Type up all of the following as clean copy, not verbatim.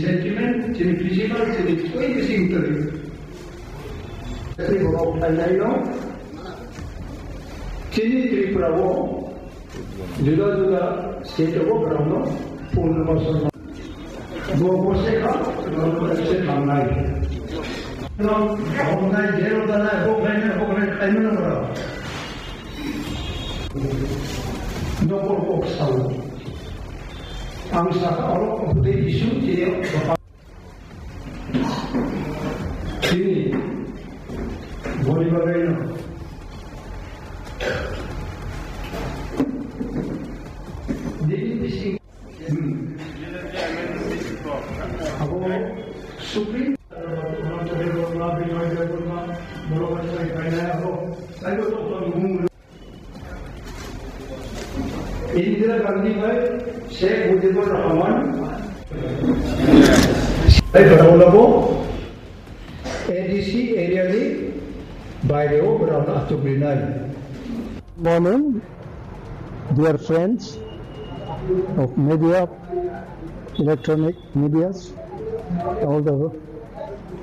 sentiment, physical, Tripura, Juda state of Obrano, full person. Go Seka, online. No, zero than I hope I know. No more sound. I'm sorry, of the issue here. Bolivariano. Supreme Indira Gandhi by Sheikh Mujibur Rahman ADC area by the overall to Brunei. Morning, dear friends of media, electronic medias, all the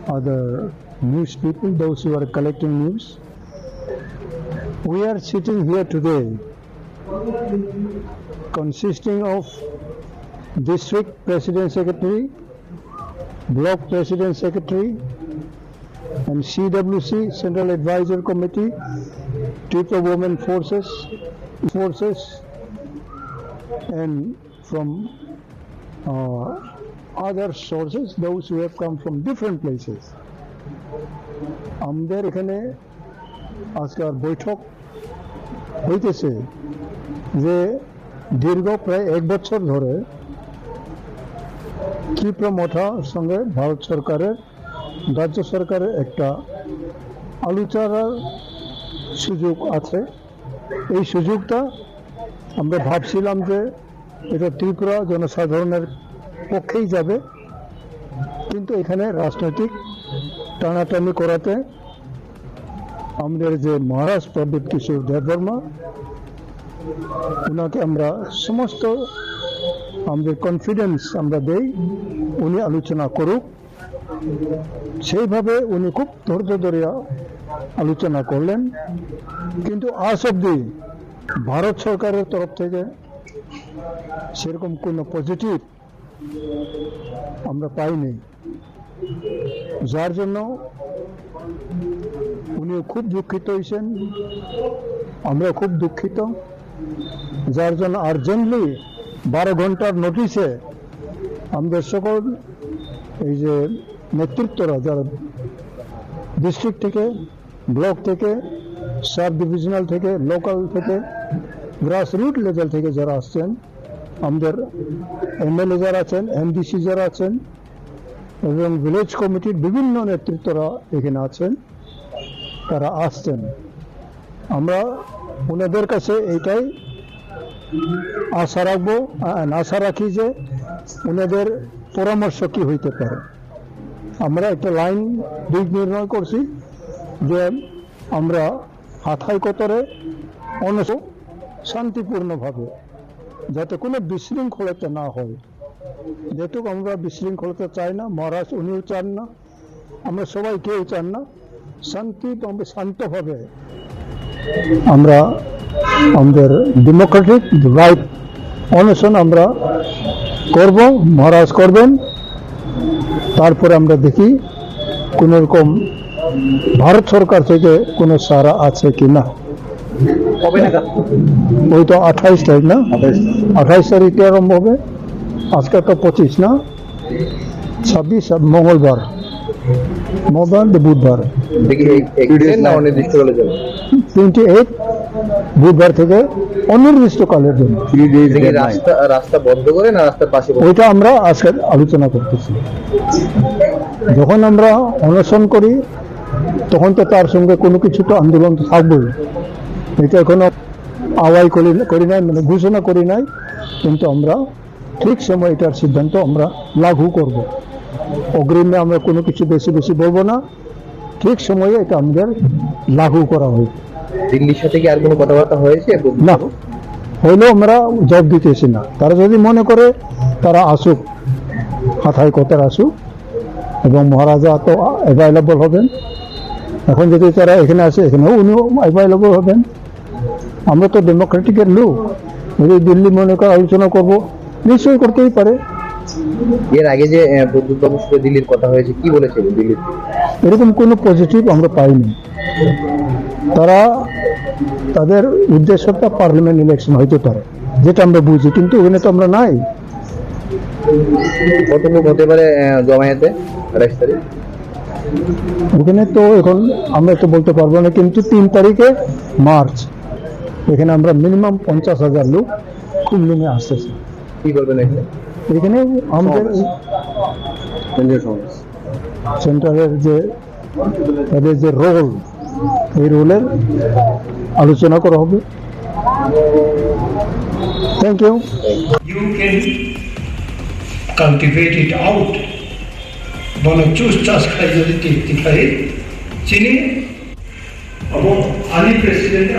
other news people, those who are collecting news. We are sitting here today consisting of District President Secretary, Block President Secretary, and CWC, Central Advisory Committee, Tripura Women Forces, and from other sources, those who have come from different places. আমাদের এখানে আজকের বৈঠক হইতেছে যে দীর্ঘ প্রায় 1 বছর ধরে ত্রিপুরা মথার সঙ্গে ভারত সরকারের রাজ্য সরকারের একটা আলোচনার সুযোগ আছে। এই সুযোগটা আমরা ভাবছিলাম যে এটা ত্রিপুরা জনসাধারণের পক্ষেই যাবে, কিন্তু এখানে রাজনৈতিক টানাটানি করাতে আমাদের যে মহারাজ প্রদীপ কিশোর দেববর্মা ওনাকে আমরা সমস্ত আমাদের কনফিডেন্স আমরা দেই উনি আলোচনা করুক। সেইভাবে উনি খুব ধৈর্য ধরে আলোচনা করলেন, কিন্তু আজ অবধি ভারত সরকারের তরফ থেকে সেরকম কোনো পজিটিভ আমরা পাইনি, যার জন্য উনি খুব দুঃখিত হয়েছেন, আমরা খুব দুঃখিত, যার জন্য আর্জেন্টলি 12 ঘন্টার নোটিশে আমাদের সকল এই যে নেতৃত্বরা যারা ডিস্ট্রিক্ট থেকে, ব্লক থেকে, সাব ডিভিশনাল থেকে, লোকাল থেকে, গ্রাসরুট লেভেল থেকে যারা আসছেন, আমাদের এমএলএ যারা আছেন, এমডিসি যারা আছেন এবং ভিলেজ কমিটির বিভিন্ন নেতৃত্বরা এখানে আছেন, তারা আসছেন। আমরা ওনাদের কাছে এইটাই আশা রাখি যে ওনাদের পরামর্শ কি হইতে পারে। আমরা একটা লাইন দিক নির্ণয় করছি যে আমরা হাথাই কতরে শান্তিপূর্ণভাবে যাতে কোনো বিশৃঙ্খলতা না হয়, যেহেতু আমরা বিশৃঙ্খলতা চাই না, মহারাজ উনিও চান না, আমরা সবাই কেউ চান না, শান্তভাবে আমরা আমাদের ডেমোক্রেটিক রাইট অনশন আমরা করব, মহারাজ করবেন। তারপরে আমরা দেখি কোন রকম ভারত সরকার থেকে কোনো সাড়া আছে কিনা। ওই তো 28 তারিখ না, 28 তারিখে আরম্ভ হবে। আজকে তো 25 না, 26 মঙ্গলবার বুধবার 28 বুধবার থেকে অনির্দিষ্টকালের জন্য রাস্তা বন্ধ করে না রাস্তার পাশে, ওইটা আমরা আজকে আলোচনা করতেছি। যখন আমরা অনশন করি তখন তো তার সঙ্গে কোনো কিছু তো আন্দোলন তো থাকবেই। এটা এখনো আওয়াই করি নাই, মানে ঘোষণা করি নাই, কিন্তু আমরা ঠিক সময় এটার সিদ্ধান্ত আমরা লাগু করব। অগ্রিমে আমরা কোনো কিছু বেশি বলবো না, ঠিক সময়ে এটা আমাদের লাগু করা হবে। দিল্লির সাথে কি আর কোনো কথাবার্তা হয়েছে? না, হইলেও আমরা জব দিতেছি না। তারা যদি মনে করে তারা আসুক, হাই কোর্টের আসুক, এবং মহারাজা তো অ্যাভেলেবল হবেন। এখন যদি তারা এখানে আসে, এখানেও উনিও অ্যাভেলেবল হবেন। আমরা তো ডেমোক্রেটিকের লোক, যদি দিল্লি মনে করে আলোচনা করবো, নিশ্চয়ই করতেই পারে। এর আগে যে প্রদ্যুৎ বাবুর সাথে দিল্লির কথা হয়েছে, কি বলেছিল দিল্লির? এরকম কোনো পজিটিভ আমরা পাইনি। তারা তাদের উদ্দেশ্যটা পার্লামেন্ট ইলেকশন হইতে পারে, যেটা আমরা বুঝি, কিন্তু ওখানে তো আমরা নাই। কত লোক হতে পারে জমায়েতে 28 তারিখ? ওখানে তো এখন আমরা তো বলতে পারবো না, কিন্তু 3 তারিখে মার্চ এখানে আমরা মিনিমাম 50,000 লোক কুমলুমে আসতেছে। কি করবেন এখানে? এখানে আমাদের সেন্টারের যে তাদের যে রোল, এই রোলের আলোচনা করা হবে। Thank you. You can cultivate it out. বলো চুষ চাষ খাই যদি টিকতে পারে চিনি এবং আলি প্রেসিডেন্ট